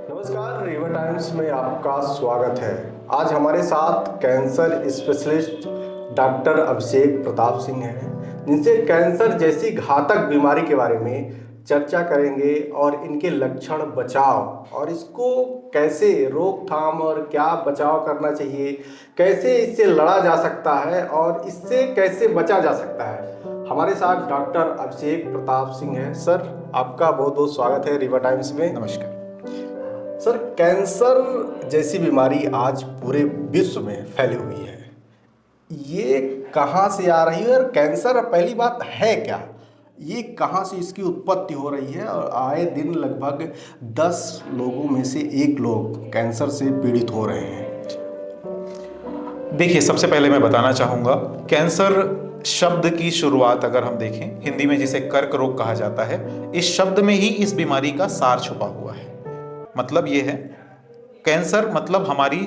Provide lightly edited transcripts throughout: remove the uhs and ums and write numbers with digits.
नमस्कार, river times में आपका स्वागत है। आज हमारे साथ कैंसर स्पेशलिस्ट डॉक्टर अभिषेक प्रताप सिंह हैं, जिनसे कैंसर जैसी घातक बीमारी के बारे में चर्चा करेंगे और इनके लक्षण, बचाव और इसको कैसे रोकथाम और क्या बचाव करना चाहिए, कैसे इससे लड़ा जा सकता है और इससे कैसे बचा जा सकता है। हमारे साथ डॉक्टर अभिषेक प्रताप सिंह हैं। सर, आपका बहुत बहुत स्वागत है रिवर टाइम्स में। नमस्कार सर, कैंसर जैसी बीमारी आज पूरे विश्व में फैली हुई है। ये कहाँ से आ रही है और कैंसर पहली बात है क्या? ये कहाँ से इसकी उत्पत्ति हो रही है और आए दिन लगभग 10 लोगों में से 1 लोग कैंसर से पीड़ित हो रहे हैं। देखिए, सबसे पहले मैं बताना चाहूँगा, कैंसर शब्द की शुरुआत अगर हम देखें, हिंदी में जिसे कर्क रोग कहा जाता है, इस शब्द में ही इस बीमारी का सार छुपा हुआ है। मतलब ये है, कैंसर मतलब हमारी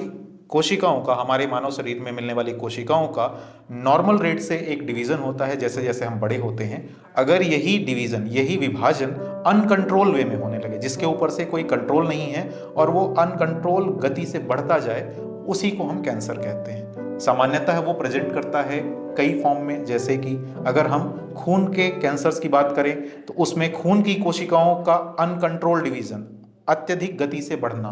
कोशिकाओं का, हमारे मानव शरीर में मिलने वाली कोशिकाओं का नॉर्मल रेट से एक डिवीज़न होता है। जैसे जैसे हम बड़े होते हैं, अगर यही डिवीज़न, यही विभाजन अनकंट्रोल वे में होने लगे, जिसके ऊपर से कोई कंट्रोल नहीं है और वो अनकंट्रोल गति से बढ़ता जाए, उसी को हम कैंसर कहते हैं। सामान्यतः वो प्रेजेंट करता है कई फॉर्म में, जैसे कि अगर हम खून के कैंसर्स की बात करें तो उसमें खून की कोशिकाओं का अनकंट्रोल डिवीज़न, अत्यधिक गति से बढ़ना।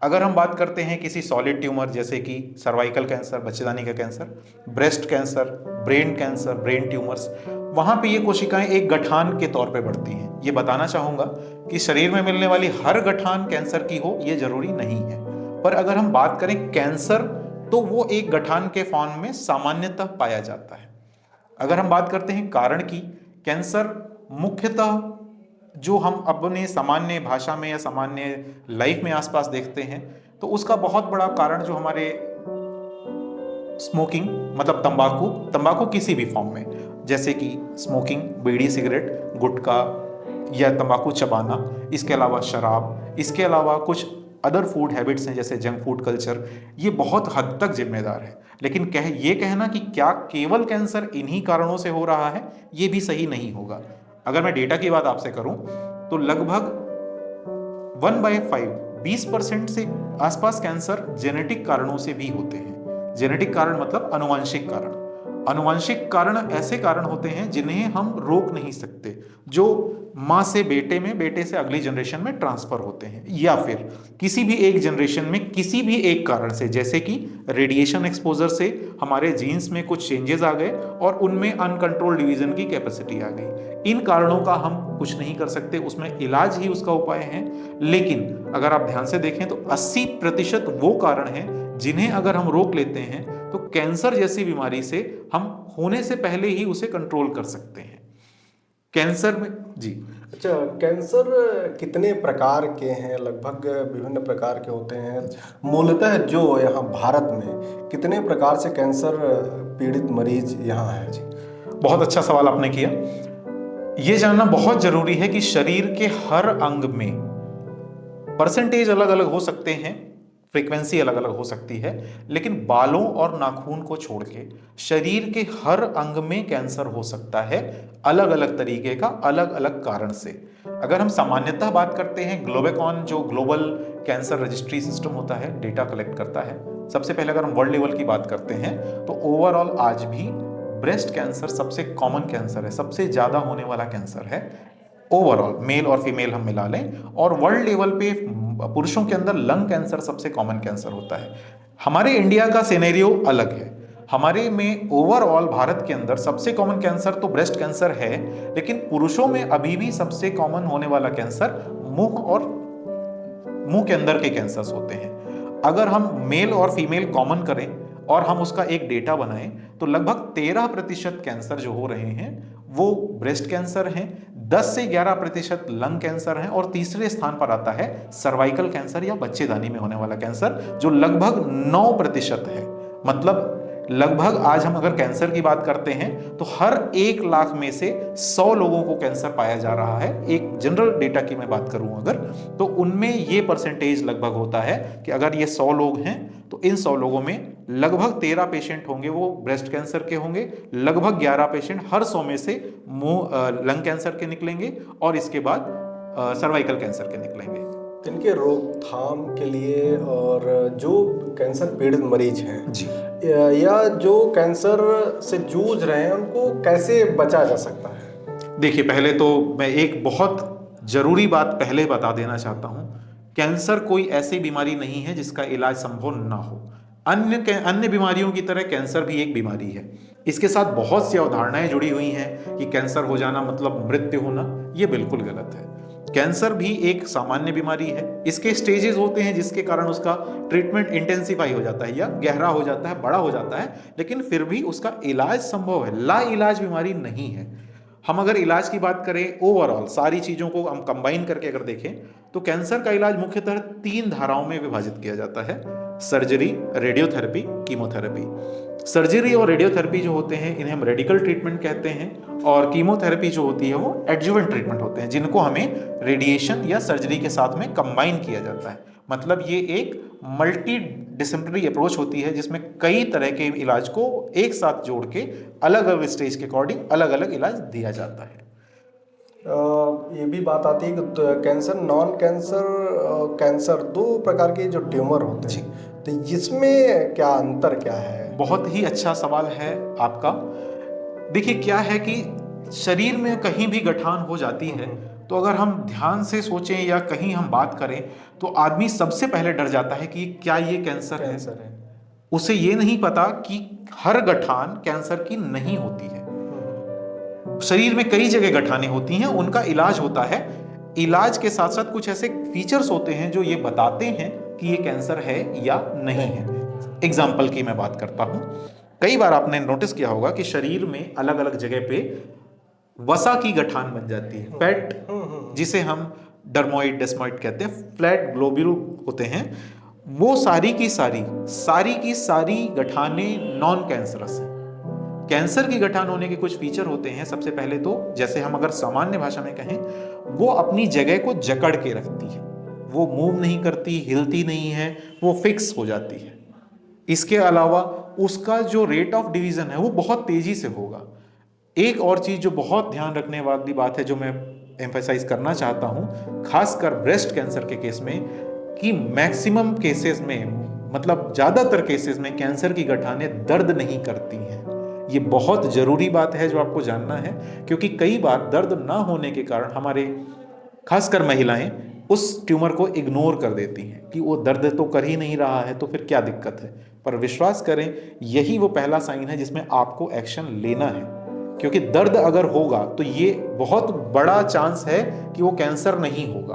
अगर हम बात करते हैं किसी सॉलिड ट्यूमर, जैसे कि सर्वाइकल कैंसर, बच्चेदानी का cancer, breast cancer, brain cancer, brain tumours, वहाँ पे ये कोशिकाएं एक गठान के तौर पे बढ़ती हैं। ये बताना चाहूँगा कि शरीर में मिलने वाली हर गठान कैंसर की हो, ये जरूरी नहीं है। पर अगर हम बात करें कैंसर, तो वो एक गठान के फॉर्म में सामान्यतः पाया जाता है। अगर हम बात करते हैं कारण की, कैंसर मुख्यतः जो हम अपने सामान्य भाषा में या सामान्य लाइफ में आसपास देखते हैं, तो उसका बहुत बड़ा कारण जो हमारे स्मोकिंग, मतलब तंबाकू, तंबाकू किसी भी फॉर्म में, जैसे कि स्मोकिंग, बीड़ी, सिगरेट, गुटखा या तंबाकू चबाना, इसके अलावा शराब, इसके अलावा कुछ अदर फूड हैबिट्स हैं जैसे जंक फूड कल्चर, ये बहुत हद तक जिम्मेदार है। लेकिन ये कहना कि क्या केवल कैंसर इन्हीं कारणों से हो रहा है, ये भी सही नहीं होगा। अगर मैं डेटा की बात आपसे करूं तो लगभग 1/5, 20% से आसपास कैंसर जेनेटिक कारणों से भी होते हैं। जेनेटिक कारण मतलब अनुवांशिक कारण। अनुवांशिक कारण ऐसे कारण होते हैं जिन्हें हम रोक नहीं सकते, जो माँ से बेटे में, बेटे से अगली जनरेशन में ट्रांसफर होते हैं, या फिर किसी भी एक जनरेशन में किसी भी एक कारण से, जैसे कि रेडिएशन एक्सपोजर से हमारे जीन्स में कुछ चेंजेस आ गए और उनमें अनकंट्रोल डिवीजन की कैपेसिटी आ गई। इन कारणों का हम कुछ नहीं कर सकते, उसमें इलाज ही उसका उपाय है। लेकिन अगर आप ध्यान से देखें तो 80% वो कारण हैं जिन्हें अगर हम रोक लेते हैं तो कैंसर जैसी बीमारी से हम होने से पहले ही उसे कंट्रोल कर सकते हैं। कैंसर में जी, अच्छा, कैंसर कितने प्रकार के हैं? लगभग विभिन्न प्रकार के होते हैं। मूलतः जो यहाँ भारत में कितने प्रकार से कैंसर पीड़ित मरीज यहाँ हैं? जी, बहुत अच्छा सवाल आपने किया। ये जानना बहुत जरूरी है कि शरीर के हर अंग में परसेंटेज अलग अलग हो सकते हैं, फ्रीक्वेंसी अलग अलग हो सकती है, लेकिन बालों और नाखून को छोड़ के शरीर के हर अंग में कैंसर हो सकता है, अलग अलग तरीके का, अलग अलग कारण से। अगर हम सामान्यतः बात करते हैं, ग्लोबेकॉन जो ग्लोबल कैंसर रजिस्ट्री सिस्टम होता है, डेटा कलेक्ट करता है। सबसे पहले अगर हम वर्ल्ड लेवल की बात करते हैं तो ओवरऑल आज भी ब्रेस्ट कैंसर सबसे कॉमन कैंसर है, सबसे ज्यादा होने वाला कैंसर है ओवरऑल, मेल और फीमेल हम मिला लें। और वर्ल्ड लेवल पे पुरुषों के अंदर लंग कैंसर सबसे कॉमन कैंसर होता है। हमारे इंडिया का सिनेरियो अलग है। हमारे में ओवरऑल भारत के अंदर सबसे कॉमन कैंसर तो ब्रेस्ट कैंसर है, लेकिन पुरुषों में अभी भी सबसे कॉमन होने वाला कैंसर मुंह और मुंह के अंदर के कैंसर्स होते हैं। अगर हम मेल और फीमेल कॉमन करें और हम उसका एक डेटा बनाएं तो लगभग 13% कैंसर जो हो रहे हैं वो ब्रेस्ट कैंसर हैं, 10 से 11% लंग कैंसर हैं और तीसरे स्थान पर आता है सर्वाइकल कैंसर या बच्चेदानी में होने वाला कैंसर, जो लगभग 9% है। मतलब लगभग आज हम अगर कैंसर की बात करते हैं तो हर 1 लाख में से 100 लोगों को कैंसर पाया जा रहा है। एक जनरल डेटा की मैं बात करूं अगर, तो उनमें ये परसेंटेज लगभग होता है कि अगर ये 100 लोग हैं तो इन 100 लोगों में लगभग 13 पेशेंट होंगे वो ब्रेस्ट कैंसर के होंगे, लगभग 11 पेशेंट हर 100 में से मुंह लंग कैंसर के निकलेंगे और इसके बाद सर्वाइकल कैंसर के निकलेंगे। इनके रोकथाम के लिए और जो कैंसर पीड़ित मरीज हैं जी। या जो कैंसर से जूझ रहे हैं उनको कैसे बचा जा सकता है? देखिए, पहले तो मैं एक बहुत ज़रूरी बात पहले बता देना चाहता हूँ। कैंसर कोई ऐसी बीमारी नहीं है जिसका इलाज संभव ना हो। अन्य बीमारियों की तरह कैंसर भी एक बीमारी है। इसके साथ बहुत सी अवधारणाएं जुड़ी हुई हैं कि कैंसर हो जाना मतलब मृत्यु होना। ये बिल्कुल गलत है। कैंसर भी एक सामान्य बीमारी है। इसके स्टेजेस होते हैं जिसके कारण उसका ट्रीटमेंट इंटेंसिफाई हो जाता है या गहरा हो जाता है, बड़ा हो जाता है, लेकिन फिर भी उसका इलाज संभव है। ला इलाज बीमारी नहीं है। हम अगर इलाज की बात करें ओवरऑल सारी चीज़ों को हम कंबाइन करके अगर देखें तो कैंसर का इलाज मुख्यतः 3 धाराओं में विभाजित किया जाता है: सर्जरी, रेडियोथेरेपी, कीमोथेरेपी। सर्जरी और रेडियोथेरेपी जो होते हैं इन्हें हम रेडिकल ट्रीटमेंट कहते हैं, और कीमोथेरेपी जो होती है वो एडजुवेंट ट्रीटमेंट होते हैं, जिनको हमें रेडिएशन या सर्जरी के साथ में कंबाइन किया जाता है। मतलब ये एक मल्टी डिसिप्लिनरी अप्रोच होती है जिसमें कई तरह के इलाज को एक साथ जोड़ के अलग अलग स्टेज के अकॉर्डिंग अलग अलग इलाज दिया जाता है। ये भी बात आती है कि कैंसर, नॉन कैंसर, कैंसर, 2 प्रकार के जो ट्यूमर होते हैं, तो इसमें क्या अंतर क्या है? बहुत ही अच्छा सवाल है आपका। देखिए, क्या है कि शरीर में कहीं भी गठान हो जाती है तो अगर हम ध्यान से सोचें या कहीं हम बात करें तो आदमी सबसे पहले डर जाता है कि क्या ये कैंसर है। उसे ये नहीं पता कि हर गठान कैंसर की नहीं होती है। शरीर में कई जगह गठाने होती हैं, उनका इलाज होता है। इलाज के साथ साथ कुछ ऐसे फीचर्स होते हैं जो ये बताते हैं कि ये कैंसर है या नहीं है। एग्जाम्पल की मैं बात करता हूं। कई बार आपने नोटिस किया होगा कि शरीर में अलग अलग जगह पे वसा की गठान बन जाती है, फैट, जिसे हम डर्मोइड, डेस्मोइड कहते हैं, फ्लैट ग्लोब्यूल होते हैं। वो सारी की सारी गठाने नॉन कैंसरस है। कैंसर की गठान होने के कुछ फीचर होते हैं। सबसे पहले तो जैसे हम अगर सामान्य भाषा में कहें, वो अपनी जगह को जकड़ के रखती है, वो मूव नहीं करती, हिलती नहीं है, वो फिक्स हो जाती है। इसके अलावा उसका जो रेट ऑफ डिवीजन है वो बहुत तेजी से होगा। एक और चीज जो बहुत ध्यान रखने वाली बात है, जो मैं एम्फेसाइज करना चाहता हूं, खासकर ब्रेस्ट कैंसर के केस में, कि मैक्सिमम केसेस में, मतलब ज्यादातर केसेस में कैंसर की गठानें दर्द नहीं करती हैं। ये बहुत जरूरी बात है जो आपको जानना है, क्योंकि कई बार दर्द ना होने के कारण हमारे खासकर महिलाएं उस ट्यूमर को इग्नोर कर देती हैं कि वो दर्द तो कर ही नहीं रहा है तो फिर क्या दिक्कत है। पर विश्वास करें, यही वो पहला साइन है जिसमें आपको एक्शन लेना है, क्योंकि दर्द अगर होगा तो ये बहुत बड़ा चांस है कि वो कैंसर नहीं होगा।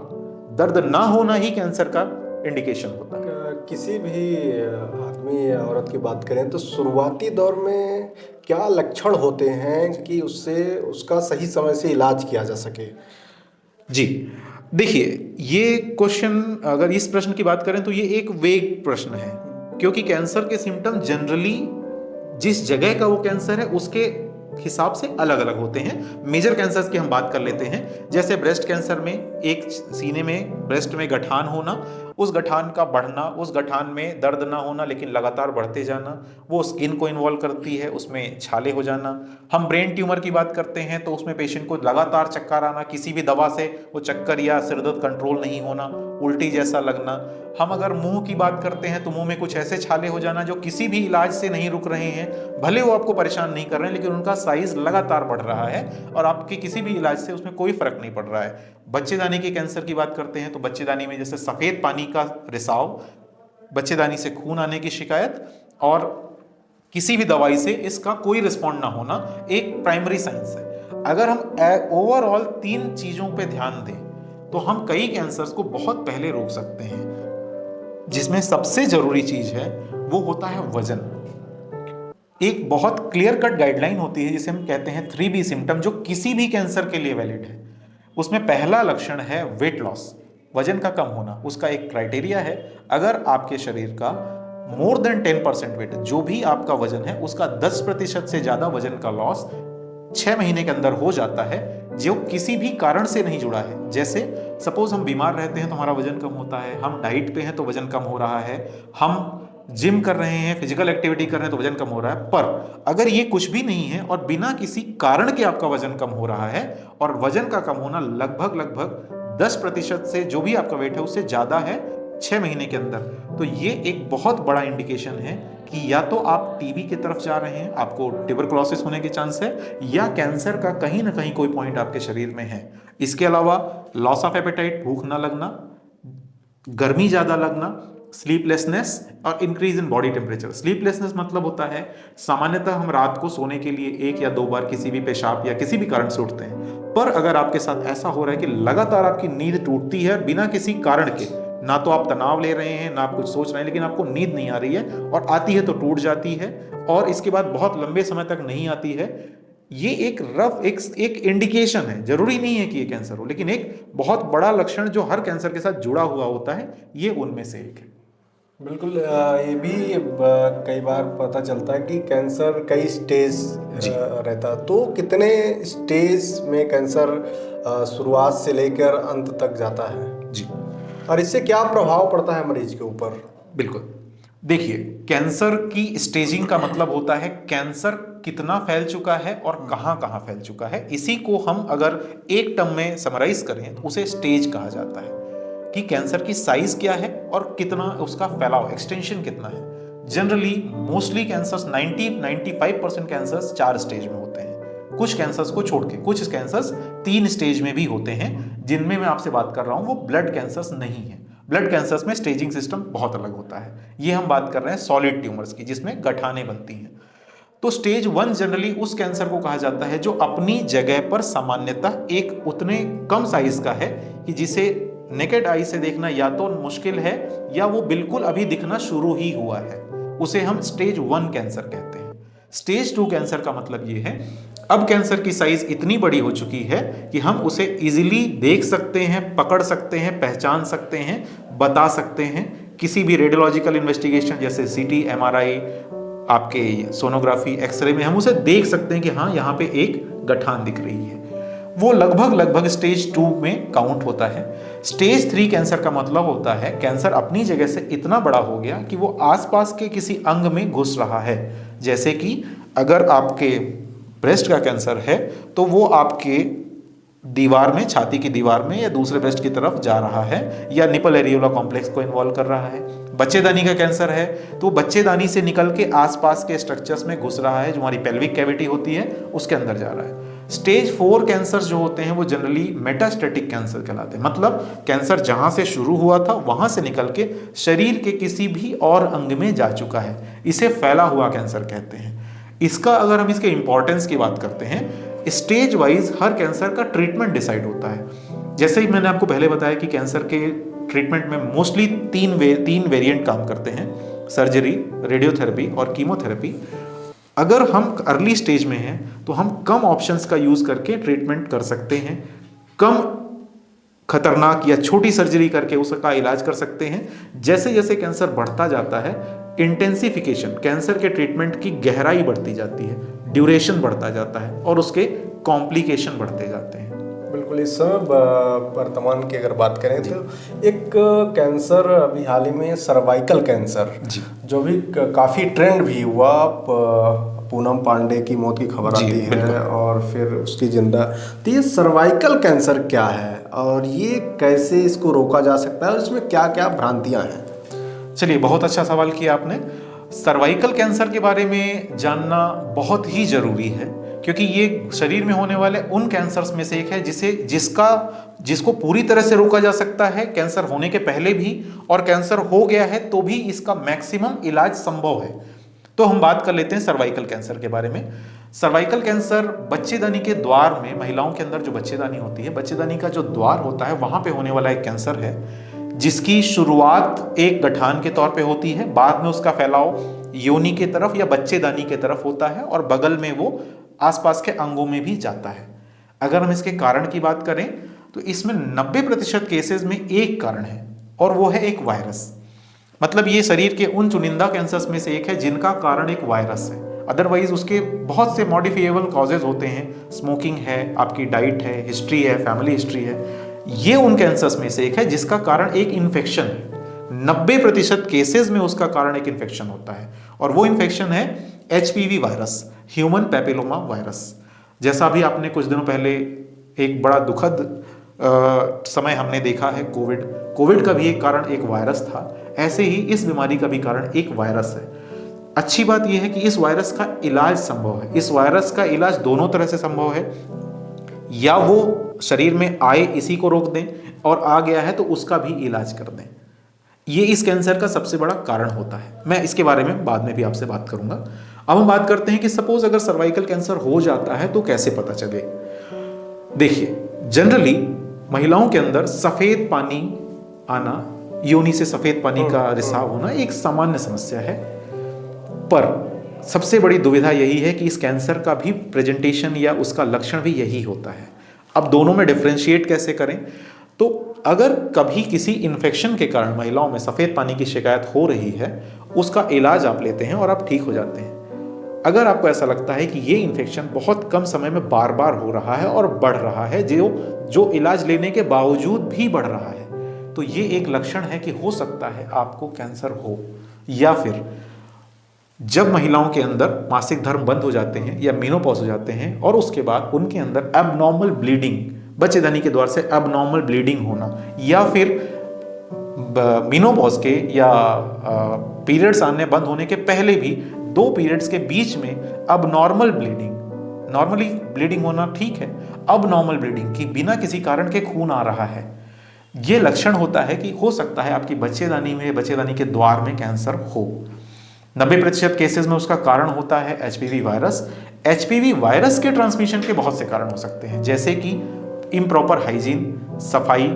दर्द ना होना ही कैंसर का इंडिकेशन होता है। किसी भी आदमी या औरत की बात करें तो शुरुआती दौर में क्या लक्षण होते हैं कि उससे उसका सही समय से इलाज किया जा सके? जी, देखिए, ये क्वेश्चन, अगर इस प्रश्न की बात करें तो ये एक वेग प्रश्न है, क्योंकि कैंसर के सिम्टम जनरली जिस जगह का वो कैंसर है उसके हिसाब से अलग अलग होते हैं। मेजर कैंसर्स की हम बात कर लेते हैं। जैसे ब्रेस्ट कैंसर में एक सीने में, ब्रेस्ट में गठान होना, उस गठान का बढ़ना, उस गठान में दर्द ना होना लेकिन लगातार बढ़ते जाना, वो स्किन को इन्वॉल्व करती है, उसमें छाले हो जाना। हम ब्रेन ट्यूमर की बात करते हैं तो उसमें पेशेंट को लगातार चक्कर आना, किसी भी दवा से वो चक्कर या सिरदर्द कंट्रोल नहीं होना, उल्टी जैसा लगना। हम अगर मुंह की बात करते हैं तो मुंह में कुछ ऐसे छाले हो जाना जो किसी भी इलाज से नहीं रुक रहे हैं, भले वो आपको परेशान नहीं कर रहे हैं लेकिन उनका साइज लगातार बढ़ रहा है और आपके किसी भी इलाज से उसमें कोई फर्क नहीं पड़ रहा है। बच्चेदानी के कैंसर की बात करते हैं तो बच्चेदानी में जैसे सफेद पानी का रिसाव, बच्चेदानी से खून आने की शिकायत और किसी भी दवाई से इसका कोई रिस्पॉन्ड ना होना एक प्राइमरी साइंस है। अगर हम ओवरऑल 3 चीजों पे ध्यान दें तो हम कई कैंसर्स को बहुत पहले रोक सकते हैं, जिसमें सबसे जरूरी चीज है वो होता है वजन। एक बहुत क्लियर कट गाइडलाइन होती है जिसे हम कहते हैं 3B सिम्टम, जो किसी भी कैंसर के लिए वैलिड है। उसमें पहला लक्षण है वेट लॉस, वजन का कम होना। उसका एक क्राइटेरिया है, अगर आपके शरीर का मोर देन 10% वेट, जो भी आपका वजन है उसका 10% से ज्यादा वजन का लॉस 6 महीने के अंदर हो जाता है, जो किसी भी कारण से नहीं जुड़ा है। जैसे सपोज हम बीमार रहते हैं तो हमारा वजन कम होता है, हम डाइट पे हैं तो वजन कम हो रहा है, हम जिम कर रहे हैं, फिजिकल एक्टिविटी कर रहे हैं तो वजन कम हो रहा है। पर अगर ये कुछ भी नहीं है और बिना किसी कारण के आपका वजन कम हो रहा है, और वजन का कम होना लगभग 10% से जो भी आपका वेट है उससे ज़्यादा है 6 महीने के अंदर, तो ये एक बहुत बड़ा इंडिकेशन है कि या तो आप टीबी की तरफ जा रहे हैं, आपको ट्यूबरकुलोसिस होने के चांस है, या कैंसर का कहीं ना कहीं कोई पॉइंट आपके शरीर में है। इसके अलावा लॉस ऑफ एपेटाइट, भूख ना लगना, गर्मी ज़्यादा लगना, स्लीपलेसनेस और increase in body temperature. Sleeplessness मतलब होता है सामान्यतः हम रात को सोने के लिए 1 या 2 बार किसी भी पेशाब या किसी भी कारण से उठते हैं, पर अगर आपके साथ ऐसा हो रहा है कि लगातार आपकी नींद टूटती है बिना किसी कारण के, ना तो आप तनाव ले रहे हैं ना आप कुछ सोच रहे हैं, लेकिन आपको नींद नहीं आ रही है और आती है तो टूट जाती है और इसके बाद बहुत लंबे समय तक नहीं आती है, ये एक एक इंडिकेशन है। जरूरी नहीं है कि ये कैंसर हो, लेकिन एक बहुत बड़ा लक्षण जो हर कैंसर के साथ जुड़ा हुआ होता है, ये उनमें से एक है। बिल्कुल, ये भी कई बार पता चलता है कि कैंसर कई स्टेज रहता है, तो कितने स्टेज में कैंसर शुरुआत से लेकर अंत तक जाता है जी, और इससे क्या प्रभाव पड़ता है मरीज के ऊपर? बिल्कुल। देखिए, कैंसर की स्टेजिंग का मतलब होता है कैंसर कितना फैल चुका है और कहां कहां फैल चुका है। इसी को हम अगर एक टर्म में समराइज करें तो उसे स्टेज कहा जाता है कि कैंसर की साइज क्या है और कितना उसका फैलाव, एक्सटेंशन कितना है। Generally mostly cancers 90-95% cancers 4 stage में होते हैं। कुछ कैंसर्स को छोड़ के कुछ कैंसर्स 3 स्टेज में भी होते हैं, जिनमें मैं आपसे बात कर रहा हूं वो ब्लड कैंसर्स नहीं है। ब्लड कैंसर्स में स्टेजिंग सिस्टम बहुत अलग होता है। ये हम बात कर रहे हैं सॉलिड ट्यूमर्स की, जिसमें गठाने बनती हैं। तो स्टेज 1 जनरली उस कैंसर को कहा जाता है जो अपनी जगह पर सामान्यतः एक उतने कम साइज का है कि जिसे नेकेड आई से देखना या तो मुश्किल है या वो बिल्कुल अभी दिखना शुरू ही हुआ है, उसे हम स्टेज 1 कैंसर कहते हैं। स्टेज 2 कैंसर का मतलब ये है अब कैंसर की साइज इतनी बड़ी हो चुकी है कि हम उसे इजीली देख सकते हैं, पकड़ सकते हैं, पहचान सकते हैं, बता सकते हैं। किसी भी रेडियोलॉजिकल इन्वेस्टिगेशन जैसे सीटी, एमआरआई, आपके सोनोग्राफी, एक्सरे में हम उसे देख सकते हैं कि हाँ यहाँ पे एक गठान दिख रही है। वो लगभग स्टेज 2 में काउंट होता है। स्टेज 3 कैंसर का मतलब होता है कैंसर अपनी जगह से इतना बड़ा हो गया कि वो आसपास के किसी अंग में घुस रहा है। जैसे कि अगर आपके ब्रेस्ट का कैंसर है तो वो आपके दीवार में, छाती की दीवार में या दूसरे ब्रेस्ट की तरफ जा रहा है, या निपल एरियोला कॉम्प्लेक्स को इन्वॉल्व कर रहा है। बच्चेदानी का कैंसर है तो बच्चेदानी से निकल के आसपास के स्ट्रक्चर्स में घुस रहा है, जो हमारी पेल्विक कैविटी होती है उसके अंदर जा रहा है। स्टेज 4 कैंसर जो होते हैं वो जनरली मेटास्टेटिक कैंसर कहलाते हैं। मतलब कैंसर जहां से शुरू हुआ था वहां से निकल के शरीर के किसी भी और अंग में जा चुका है, इसे फैला हुआ कैंसर कहते हैं। इसका अगर हम इसके इंपॉर्टेंस की बात करते हैं, स्टेज वाइज हर कैंसर का ट्रीटमेंट डिसाइड होता है। जैसे ही मैंने आपको पहले बताया कि कैंसर के ट्रीटमेंट में मोस्टली तीन वेरिएंट काम करते हैं, सर्जरी, रेडियोथेरेपी और कीमोथेरेपी। अगर हम अर्ली स्टेज में हैं तो हम कम ऑप्शंस का यूज करके ट्रीटमेंट कर सकते हैं, कम खतरनाक या छोटी सर्जरी करके उसका इलाज कर सकते हैं। जैसे जैसे कैंसर बढ़ता जाता है, इंटेंसिफिकेशन, कैंसर के ट्रीटमेंट की गहराई बढ़ती जाती है, ड्यूरेशन बढ़ता जाता है और उसके कॉम्प्लिकेशन बढ़ते जाते हैं। बिल्कुल, इस समय वर्तमान की अगर बात करें तो एक कैंसर अभी हाल ही में सर्वाइकल कैंसर जो भी काफ़ी ट्रेंड भी हुआ, पूनम पांडे की मौत की खबर आती है और फिर उसकी जिंदा, तो ये सर्वाइकल कैंसर क्या है और ये कैसे इसको रोका जा सकता है और इसमें क्या क्या भ्रांतियां हैं? चलिए, बहुत अच्छा सवाल किया आपने। सर्वाइकल कैंसर के बारे में जानना बहुत ही जरूरी है, क्योंकि ये शरीर में होने वाले उन कैंसर्स में से एक है जिसको पूरी तरह से रोका जा सकता है कैंसर होने के पहले भी, और कैंसर हो गया है तो भी इसका मैक्सिमम इलाज संभव है। तो हम बात कर लेते हैं सर्वाइकल कैंसर के बारे में। सर्वाइकल कैंसर बच्चेदानी के द्वार में, महिलाओं के अंदर जो बच्चेदानी होती है, बच्चेदानी का जो द्वार होता है वहां पे होने वाला एक कैंसर है, जिसकी शुरुआत एक गठान के तौर पे होती है, बाद में उसका फैलाव योनि के तरफ या बच्चेदानी के तरफ होता है और बगल में वो आसपास के अंगों में भी जाता है। अगर हम इसके कारण की बात करें तो इसमें 90% केसेस में एक कारण है और वो है एक वायरस। मतलब ये शरीर के उन चुनिंदा कैंसर्स में से एक है जिनका कारण एक वायरस है। अदरवाइज उसके बहुत से मॉडिफिएबल कॉजेज होते हैं, स्मोकिंग है, आपकी डाइट है, हिस्ट्री है, फैमिली हिस्ट्री है। ये उन कैंसर्स में से एक है जिसका कारण एक इन्फेक्शन है। 90% केसेस में उसका कारण एक इन्फेक्शन होता है और वो इन्फेक्शन है HPV virus, human papilloma virus. जैसा भी आपने कुछ दिनों पहले एक बड़ा दुखद समय हमने देखा है कोविड का भी एक कारण एक वायरस था, ऐसे ही इस बीमारी का भी कारण एक वायरस है। अच्छी बात यह है कि इस वायरस का इलाज संभव है। इस वायरस का इलाज दोनों तरह से संभव है, या वो शरीर में आए इसी को रोक दें, और आ गया है तो उसका भी इलाज कर दें। ये इस कैंसर का सबसे बड़ा कारण होता है। मैं इसके बारे में बाद में भी आपसे बात करूंगा। अब हम बात करते हैं कि सपोज अगर सर्वाइकल कैंसर हो जाता है तो कैसे पता चले। देखिए, जनरली महिलाओं के अंदर सफेद पानी आना, योनि से सफेद पानी का रिसाव होना एक सामान्य समस्या है, पर सबसे बड़ी दुविधा यही है कि इस कैंसर का भी प्रेजेंटेशन या उसका लक्षण भी यही होता है। अब दोनों में डिफरेंशिएट कैसे करें? तो अगर कभी किसी इन्फेक्शन के कारण महिलाओं में सफ़ेद पानी की शिकायत हो रही है, उसका इलाज आप लेते हैं और आप ठीक हो जाते हैं। अगर आपको ऐसा लगता है कि ये इन्फेक्शन बहुत कम समय में बार बार हो रहा है और बढ़ रहा है, जो इलाज लेने के बावजूद भी बढ़ रहा है, तो ये एक लक्षण है कि हो सकता है आपको कैंसर हो। या फिर जब महिलाओं के अंदर मासिक धर्म बंद हो जाते हैं या मेनोपॉज हो जाते हैं और उसके बाद उनके अंदर एबनॉर्मल ब्लीडिंग, बच्चेदानी के द्वार से एबनॉर्मल ब्लीडिंग होना, या फिर मेनोपॉज के या पीरियड्स आने बंद होने के पहले भी 2 पीरियड्स के बीच में अबनॉर्मल ब्लीडिंग, नॉर्मली ब्लीडिंग होना ठीक है, अबनॉर्मल ब्लीडिंग की बिना किसी कारण के खून आ रहा है, ये लक्षण होता है कि हो सकता है आपकी बच्चेदानी में, बच्चेदानी के द्वार में कैंसर हो। 90% केसेस में उसका कारण होता है एचपीवी वायरस। एचपीवी वायरस के ट्रांसमिशन के बहुत से कारण हो सकते हैं, जैसे कि इम्प्रॉपर हाइजीन, सफाई,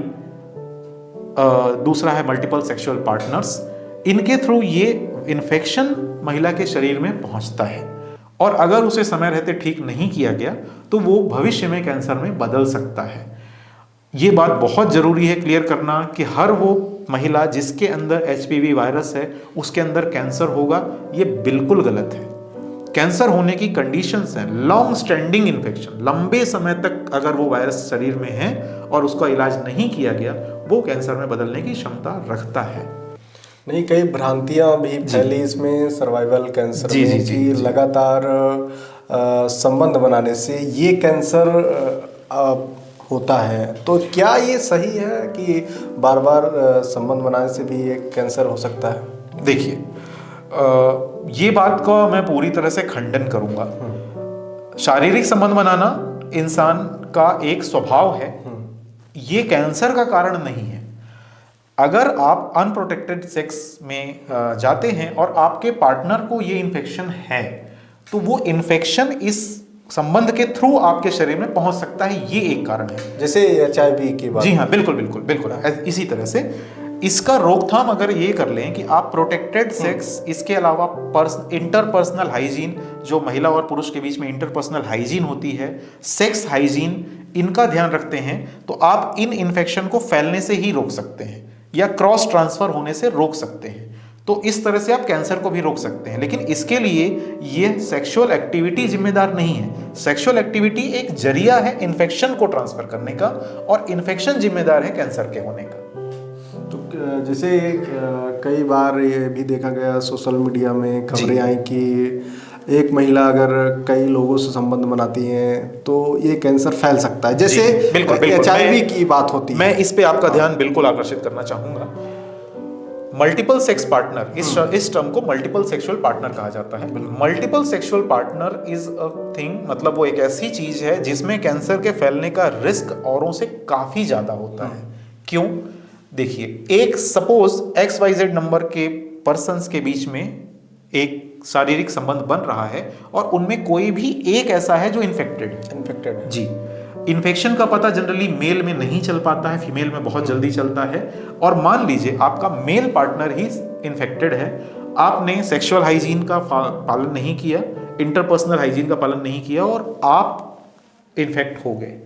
दूसरा है मल्टीपल सेक्सुअल पार्टनर्स। इनके थ्रू ये इन्फेक्शन महिला के शरीर में पहुंचता है, और अगर उसे समय रहते ठीक नहीं किया गया तो वो भविष्य में कैंसर में बदल सकता है। ये बात बहुत जरूरी है क्लियर करना कि हर वो महिला जिसके अंदर एचपीवी वायरस है उसके अंदर कैंसर होगा, ये बिल्कुल गलत है। कैंसर होने की कंडीशंस हैं लॉन्ग स्टैंडिंग इन्फेक्शन, लंबे समय तक अगर वो वायरस शरीर में है और उसका इलाज नहीं किया गया, वो कैंसर में बदलने की क्षमता रखता है। नहीं, कई भ्रांतियां भी फैली इसमें सर्वाइवल कैंसर में कि लगातार संबंध बनाने से ये कैंसर होता है, तो क्या ये सही है कि बार बार संबंध बनाने से भी ये कैंसर हो सकता है? देखिए, ये बात का मैं पूरी तरह से खंडन करूंगा। शारीरिक संबंध बनाना इंसान का एक स्वभाव है, ये कैंसर का कारण नहीं है। अगर आप अनप्रोटेक्टेड सेक्स में जाते हैं और आपके पार्टनर को ये इन्फेक्शन है, तो वो इन्फेक्शन इस संबंध के थ्रू आपके शरीर में पहुंच सकता है, ये एक कारण है। जैसे एचआईवी की बात। जी हाँ, बिल्कुल बिल्कुल बिल्कुल। इसी तरह से इसका रोकथाम अगर ये कर लें कि आप प्रोटेक्टेड सेक्स, इसके अलावा इंटरपर्सनल हाइजीन, जो महिला और पुरुष के बीच में इंटरपर्सनल हाइजीन होती है, सेक्स हाइजीन, इनका ध्यान रखते हैं, तो आप इन इन्फेक्शन को फैलने से ही रोक सकते हैं या क्रॉस ट्रांसफर होने से रोक सकते हैं। तो इस तरह से आप कैंसर को भी रोक सकते हैं, लेकिन इसके लिए ये सेक्सुअल एक्टिविटी जिम्मेदार नहीं है। सेक्सुअल एक्टिविटी एक जरिया है इन्फेक्शन को ट्रांसफर करने का, और इन्फेक्शन जिम्मेदार है कैंसर के होने का। तो जैसे कई बार ये भी देखा गया सोशल मीडिया में खबरें आई कि एक महिला अगर कई लोगों से संबंध बनाती है तो ये कैंसर फैल सकता है, जैसे एचआईवी की बात होती है। मैं इस पे आपका ध्यान बिल्कुल आकर्षित करना चाहूंगा। मल्टीपल सेक्स पार्टनर, इस टर्म को मल्टीपल सेक्सुअल पार्टनर कहा जाता है। Multiple sexual partner is a thing, मतलब वो एक ऐसी चीज है जिसमें कैंसर के फैलने का रिस्क औरों से काफी ज्यादा होता है। क्यों? देखिए, एक सपोज XYZ नंबर के पर्सन्स के बीच में एक शारीरिक संबंध बन रहा है और उनमें कोई भी एक ऐसा है जो इन्फेक्टेड है। जी, इन्फेक्शन का पता जनरली मेल में नहीं चल पाता है, फीमेल में बहुत जल्दी चलता है। और मान लीजिए आपका मेल पार्टनर ही इन्फेक्टेड है, आपने सेक्सुअल हाइजीन का पालन नहीं किया, इंटरपर्सनल हाइजीन का पालन नहीं किया और आप इन्फेक्ट हो गए।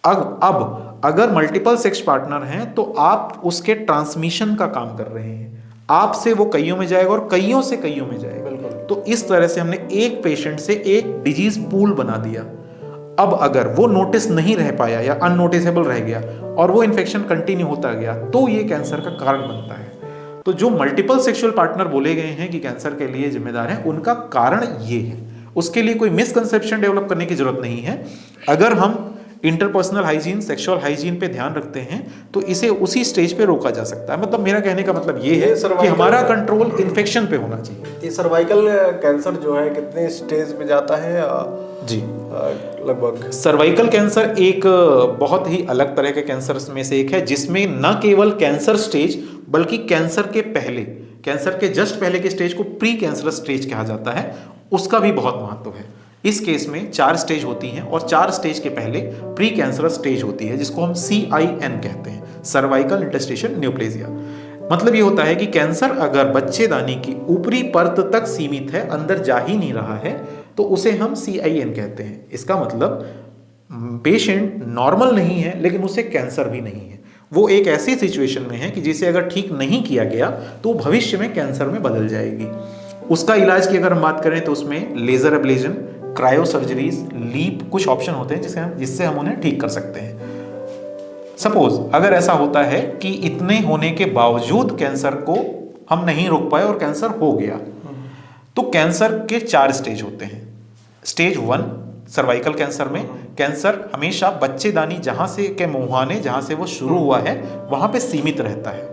अब अगर मल्टीपल सेक्स पार्टनर हैं तो आप उसके ट्रांसमिशन का काम कर रहे हैं, आपसे वो कईयों में जाएगा और कईयों से कईयों में जाएगा। तो इस तरह से हमने एक पेशेंट से एक डिजीज पूल बना दिया। अब अगर वो नोटिस नहीं रह पाया या अननोटिसेबल रह गया और वो इन्फेक्शन कंटिन्यू होता गया, तो ये कैंसर का कारण बनता है। तो जो मल्टीपल सेक्सुअल पार्टनर बोले गए हैं कि कैंसर के लिए जिम्मेदार हैं, उनका कारण ये है। उसके लिए कोई मिसकंसेप्शन डेवलप करने की जरूरत नहीं है। अगर हम इंटरपर्सनल हाइजीन, सेक्सुअल हाइजीन पे ध्यान रखते हैं तो इसे उसी स्टेज पे रोका जा सकता है। मतलब मेरा कहने का मतलब ये है कि cervical हमारा कंट्रोल इन्फेक्शन पे होना चाहिए। ये सर्वाइकल कैंसर जो है कितने स्टेज पे जाता है जी, लगभग? सर्वाइकल कैंसर एक बहुत ही अलग तरह के कैंसर में से एक है, जिसमें न केवल कैंसर स्टेज बल्कि कैंसर के पहले, कैंसर के जस्ट पहले के स्टेज को प्री कैंसरस स्टेज कहा जाता है, उसका भी बहुत महत्व है। इस केस में 4 स्टेज होती हैं और 4 स्टेज के पहले प्री कैंसरस स्टेज होती है, जिसको हम CIN कहते हैं, सर्वाइकल इंटरस्टिशियल न्यूप्लेजिया। मतलब ये होता है कि कैंसर अगर बच्चेदानी की ऊपरी परत तक सीमित है, अंदर जा ही नहीं रहा है, तो उसे हम CIN कहते हैं। इसका मतलब पेशेंट नॉर्मल नहीं है लेकिन उसे कैंसर भी नहीं है। वो एक ऐसी सिचुएशन में है कि जिसे अगर ठीक नहीं किया गया तो भविष्य में कैंसर में बदल जाएगी। उसका इलाज की अगर हम बात करें तो उसमें laser ablation, cryo surgeries, leap, कुछ ऑप्शन होते हैं जिससे हम उन्हें ठीक कर सकते हैं। सपोज अगर ऐसा होता है कि इतने होने के बावजूद कैंसर को हम नहीं रोक पाए और कैंसर हो गया, तो कैंसर के 4 स्टेज होते हैं। स्टेज 1 सर्वाइकल कैंसर में कैंसर हमेशा बच्चेदानी जहां से के मुहाने जहां से वो शुरू हुआ है वहां पे सीमित रहता है।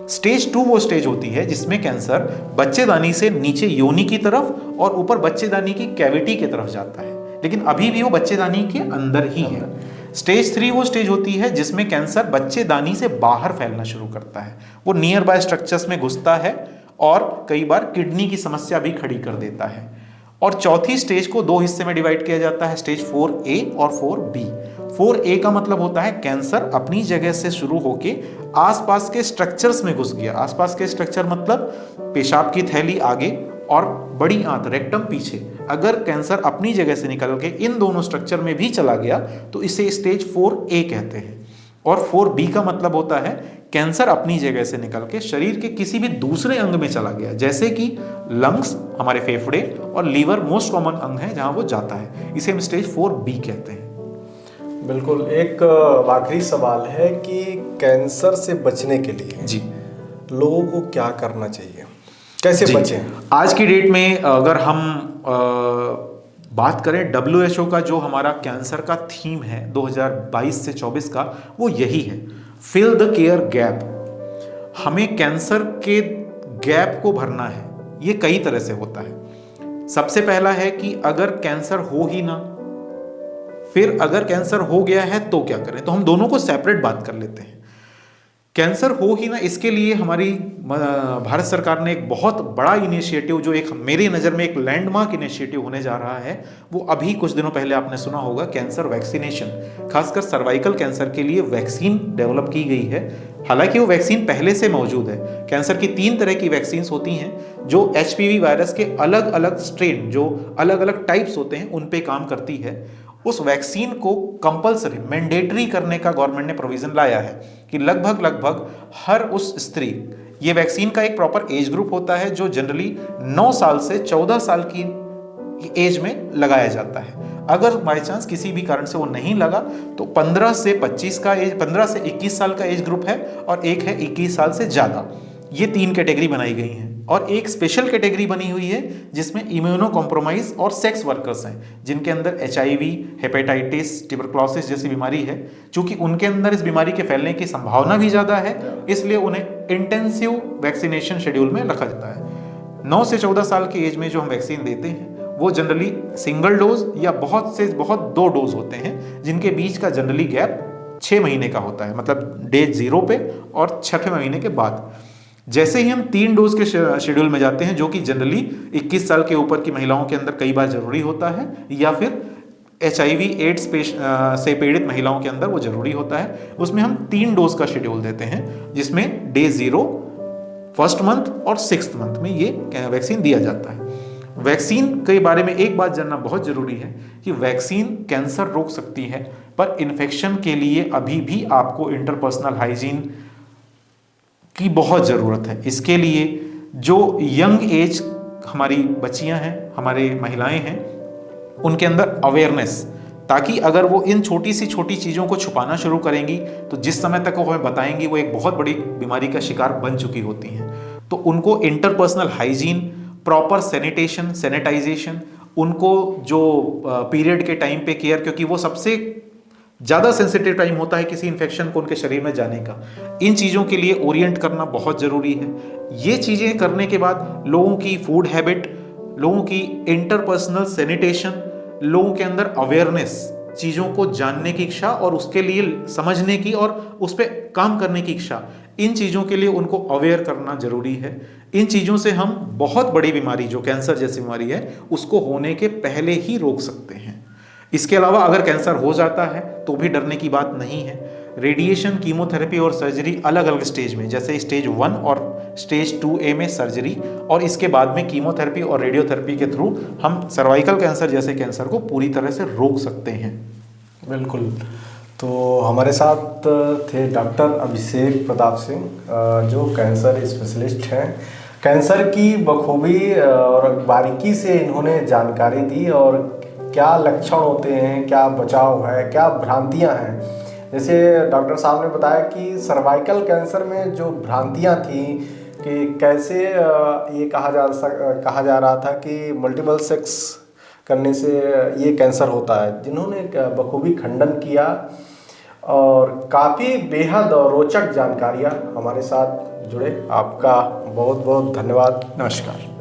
स्टेज 2 वो स्टेज होती है जिसमें कैंसर बच्चेदानी से नीचे योनि की तरफ और ऊपर बच्चेदानी की कैविटी की तरफ जाता है, लेकिन अभी भी वो बच्चेदानी के अंदर ही है। स्टेज 3 वो स्टेज होती है जिसमें कैंसर बच्चेदानी से बाहर फैलना शुरू करता है, वो नियर बाय स्ट्रक्चर्स में घुसता है और कई बार किडनी की समस्या भी खड़ी कर देता है। और चौथी स्टेज को 2 हिस्से में डिवाइड किया जाता है, स्टेज 4A और 4B। 4A का मतलब होता है कैंसर अपनी जगह से शुरू होके आसपास के स्ट्रक्चर्स में घुस गया। आसपास के स्ट्रक्चर मतलब पेशाब की थैली आगे और बड़ी आंत रेक्टम पीछे, अगर कैंसर अपनी जगह से निकल के इन दोनों स्ट्रक्चर में भी चला गया तो इसे स्टेज 4A कहते हैं। और 4B का मतलब होता है कैंसर अपनी जगह से निकल के शरीर के किसी भी दूसरे अंग में चला गया, जैसे कि लंग्स, हमारे फेफड़े और लीवर मोस्ट कॉमन अंग है जहां वो जाता है, इसे हम स्टेज 4B कहते हैं। बिल्कुल। एक आखिरी सवाल है कि कैंसर से बचने के लिए जी लोगों को क्या करना चाहिए, कैसे बचें? आज की डेट में अगर हम बात करें WHO का जो हमारा कैंसर का थीम है 2022 से 24 का, वो यही है, फिल द केयर गैप। हमें कैंसर के गैप को भरना है। ये कई तरह से होता है। सबसे पहला है कि अगर कैंसर हो ही ना, फिर अगर कैंसर हो गया है तो क्या करें, तो हम दोनों को सेपरेट बात कर लेते हैं। कैंसर हो ही ना, इसके लिए हमारी भारत सरकार ने एक बहुत बड़ा इनिशिएटिव, जो एक मेरी नज़र में एक लैंडमार्क इनिशिएटिव होने जा रहा है, वो अभी कुछ दिनों पहले आपने सुना होगा, कैंसर वैक्सीनेशन। खासकर सर्वाइकल कैंसर के लिए वैक्सीन डेवलप की गई है। हालांकि वो वैक्सीन पहले से मौजूद है। कैंसर की 3 तरह की वैक्सीन होती हैं जो HPV वायरस के अलग अलग स्ट्रेन, जो अलग अलग टाइप्स होते हैं, उन पे काम करती है। उस वैक्सीन को कंपलसरी मैंडेटरी करने का गवर्नमेंट ने प्रोविजन लाया है कि लगभग हर उस स्त्री, ये वैक्सीन का एक प्रॉपर एज ग्रुप होता है जो जनरली 9 साल से 14 साल की एज में लगाया जाता है। अगर बाई चांस किसी भी कारण से वो नहीं लगा तो 15 से 25 का एज, 15 से 21 साल का एज ग्रुप है और एक है 21 साल से ज़्यादा। ये 3 कैटेगरी बनाई गई हैं और एक स्पेशल कैटेगरी बनी हुई है जिसमें इम्यूनो कॉम्प्रोमाइज और सेक्स वर्कर्स हैं, जिनके अंदर HIV, हेपेटाइटिस, ट्यूबरक्लोसिस जैसी बीमारी है। चूंकि उनके अंदर इस बीमारी के फैलने की संभावना भी ज़्यादा है, इसलिए उन्हें इंटेंसिव वैक्सीनेशन शेड्यूल में रखा जाता है। 9 से 14 साल की एज में जो हम वैक्सीन देते हैं वो जनरली सिंगल डोज या बहुत 2 डोज होते हैं, जिनके बीच का जनरली गैप 6 महीने का होता है, मतलब डे 0 पे और 6वें महीने के बाद। जैसे ही हम 3 डोज के शेड्यूल में जाते हैं, जो कि जनरली 21 साल के ऊपर की महिलाओं के अंदर कई बार जरूरी होता है, या फिर HIV एड्स से पीड़ित महिलाओं के अंदर वो जरूरी होता है, उसमें हम 3 डोज का शेड्यूल देते हैं, जिसमें डे 0, 1st मंथ और 6th मंथ में ये वैक्सीन दिया जाता है। वैक्सीन के बारे में एक बात जानना बहुत जरूरी है कि वैक्सीन कैंसर रोक सकती है, पर इन्फेक्शन के लिए अभी भी आपको इंटरपर्सनल हाइजीन की बहुत ज़रूरत है। इसके लिए जो यंग एज हमारी बच्चियां हैं, हमारे महिलाएं हैं, उनके अंदर अवेयरनेस, ताकि अगर वो इन छोटी चीज़ों को छुपाना शुरू करेंगी तो जिस समय तक वो हमें बताएंगी वो एक बहुत बड़ी बीमारी का शिकार बन चुकी होती हैं। तो उनको इंटरपर्सनल हाइजीन, प्रॉपर सैनिटाइजेशन, उनको जो पीरियड के टाइम पे केयर, क्योंकि वो सबसे ज़्यादा सेंसिटिव टाइम होता है किसी इन्फेक्शन को उनके शरीर में जाने का। इन चीज़ों के लिए ओरिएंट करना बहुत ज़रूरी है। ये चीज़ें करने के बाद लोगों की फूड हैबिट, लोगों की इंटरपर्सनल सैनिटेशन, लोगों के अंदर अवेयरनेस, चीज़ों को जानने की इच्छा और उसके लिए समझने की और उस पर काम करने की इच्छा, इन चीज़ों के लिए उनको अवेयर करना जरूरी है। इन चीज़ों से हम बहुत बड़ी बीमारी जो कैंसर जैसी बीमारी है उसको होने के पहले ही रोक सकते हैं। इसके अलावा अगर कैंसर हो जाता है तो भी डरने की बात नहीं है। रेडिएशन, कीमोथेरेपी और सर्जरी अलग अलग स्टेज में, जैसे स्टेज 1 और स्टेज 2A में सर्जरी, और इसके बाद में कीमोथेरेपी और रेडियोथेरेपी के थ्रू हम सर्वाइकल कैंसर जैसे कैंसर को पूरी तरह से रोक सकते हैं। बिल्कुल। तो हमारे साथ थे डॉक्टर अभिषेक प्रताप सिंह, जो कैंसर स्पेशलिस्ट हैं। कैंसर की बखूबी और बारीकी से इन्होंने जानकारी दी और क्या लक्षण होते हैं, क्या बचाव है, क्या भ्रांतियां हैं। जैसे डॉक्टर साहब ने बताया कि सर्वाइकल कैंसर में जो भ्रांतियां थी कि कैसे ये कहा जा रहा था कि मल्टीपल सेक्स करने से ये कैंसर होता है, जिन्होंने बखूबी खंडन किया और काफ़ी बेहद और रोचक जानकारियाँ हमारे साथ जुड़े। आपका बहुत बहुत धन्यवाद। नमस्कार।